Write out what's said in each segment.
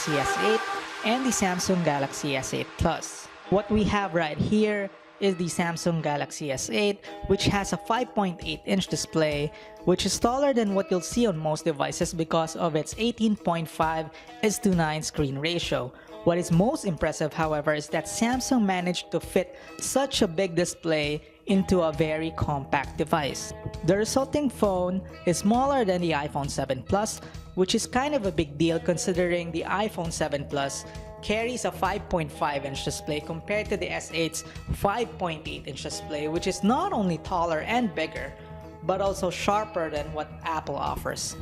Galaxy S8 and the Samsung Galaxy S8 Plus. What we have right here is the Samsung Galaxy S8, which has a 5.8-inch display, which is taller than what you'll see on most devices because of its 18.5:9 screen ratio. What is most impressive, however, is that Samsung managed to fit such a big display into a very compact device. The resulting phone is smaller than the iPhone 7 Plus, which is kind of a big deal considering the iPhone 7 Plus carries a 5.5-inch display compared to the S8's 5.8-inch display, which is not only taller and bigger, but also sharper than what Apple offers.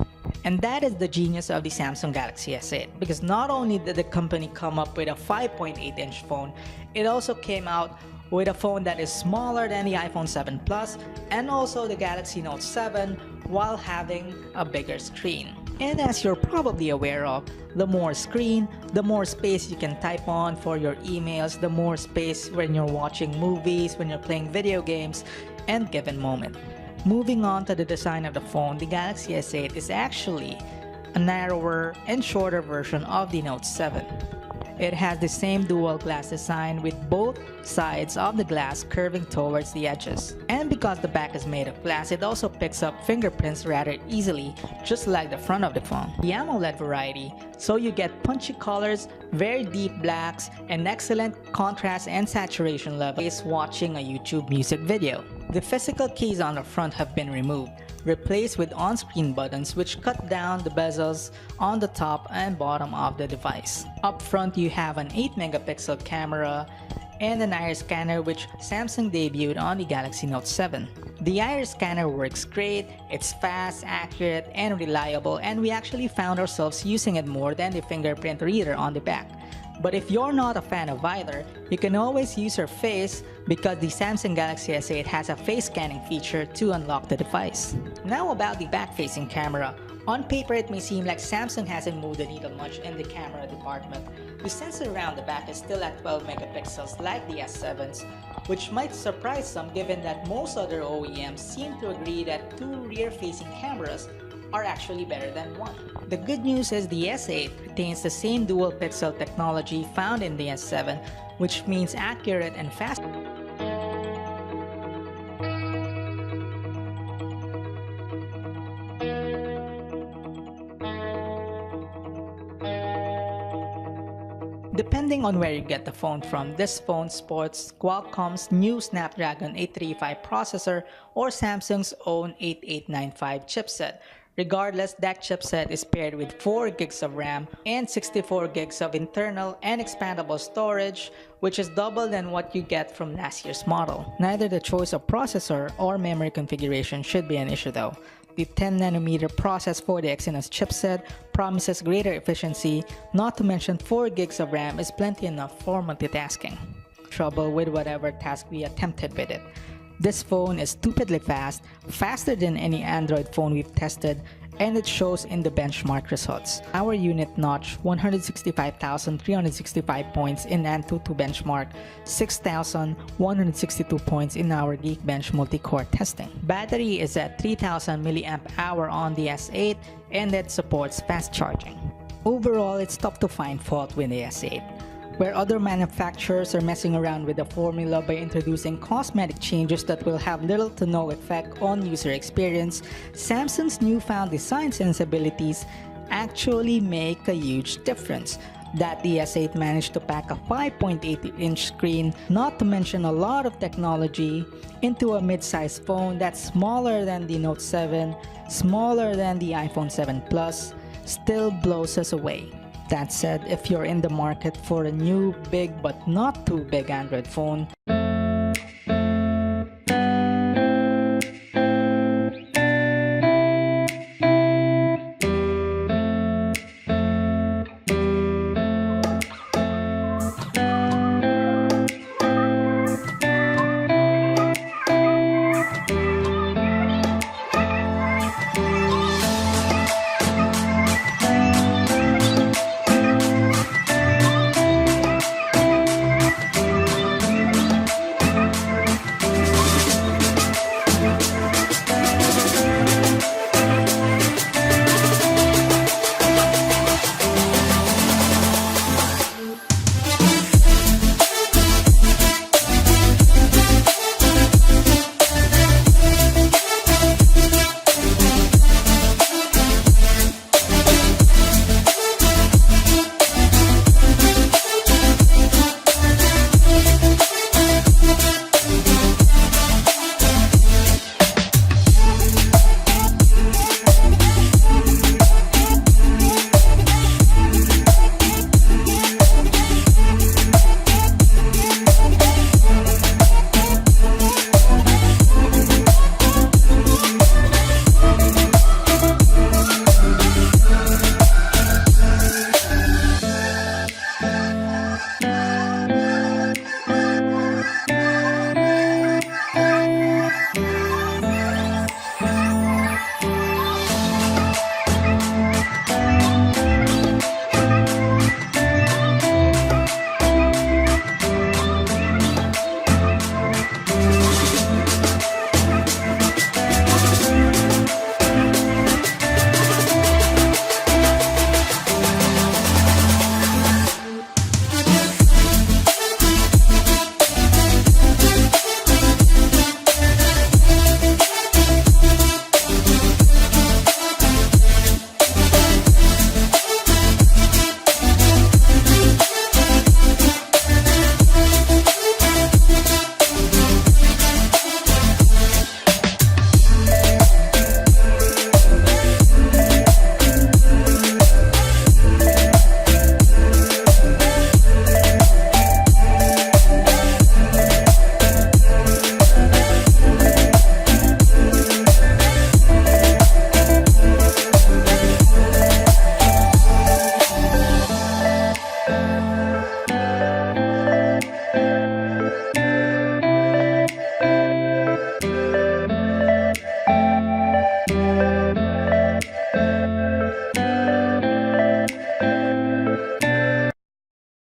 And that is the genius of the Samsung Galaxy S8, because not only did the company come up with a 5.8-inch phone, it also came out with a phone that is smaller than the iPhone 7 Plus and also the Galaxy Note 7 while having a bigger screen. And as you're probably aware of, the more screen, the more space you can type on for your emails, the more space when you're watching movies, when you're playing video games, and given moment. Moving on to the design of the phone, the Galaxy S8 is actually a narrower and shorter version of the Note 7. It has the same dual glass design with both sides of the glass curving towards the edges. And because the back is made of glass, it also picks up fingerprints rather easily, just like the front of the phone. The AMOLED variety, so you get punchy colors, very deep blacks, and excellent contrast and saturation levels watching a YouTube music video. The physical keys on the front have been removed, replaced with on-screen buttons which cut down the bezels on the top and bottom of the device. Up front, you have an 8-megapixel camera and an iris scanner which Samsung debuted on the Galaxy Note 7. The iris scanner works great, it's fast, accurate, and reliable, and we actually found ourselves using it more than the fingerprint reader on the back. But if you're not a fan of either, you can always use your face because the Samsung Galaxy S8 has a face scanning feature to unlock the device. Now about the back-facing camera. On paper, it may seem like Samsung hasn't moved the needle much in the camera department. The sensor around the back is still at 12 megapixels like the S7's, which might surprise some given that most other OEMs seem to agree that two rear-facing cameras are actually better than one. The good news is the S8 retains the same dual pixel technology found in the S7, which means accurate and fast. Depending on where you get the phone from, this phone sports Qualcomm's new Snapdragon 835 processor or Samsung's own 8895 chipset. Regardless, that chipset is paired with 4 gigs of RAM and 64 gigs of internal and expandable storage, which is double than what you get from last year's model. Neither the choice of processor or memory configuration should be an issue though. The 10nm process for the Exynos chipset promises greater efficiency, not to mention 4 gigs of RAM is plenty enough for multitasking. Trouble with whatever task we attempted with it. This phone is stupidly fast, faster than any Android phone we've tested, and it shows in the benchmark results. Our unit notched 165,365 points in Antutu benchmark, 6,162 points in our Geekbench multi-core testing. Battery is at 3,000 mAh on the S8 and it supports fast charging. Overall, it's tough to find fault with the S8. Where other manufacturers are messing around with the formula by introducing cosmetic changes that will have little to no effect on user experience, Samsung's newfound design sensibilities actually make a huge difference. That the S8 managed to pack a 5.8-inch screen, not to mention a lot of technology, into a mid-sized phone that's smaller than the Note 7, smaller than the iPhone 7 Plus, still blows us away. That said, if you're in the market for a new, big but not too big Android phone,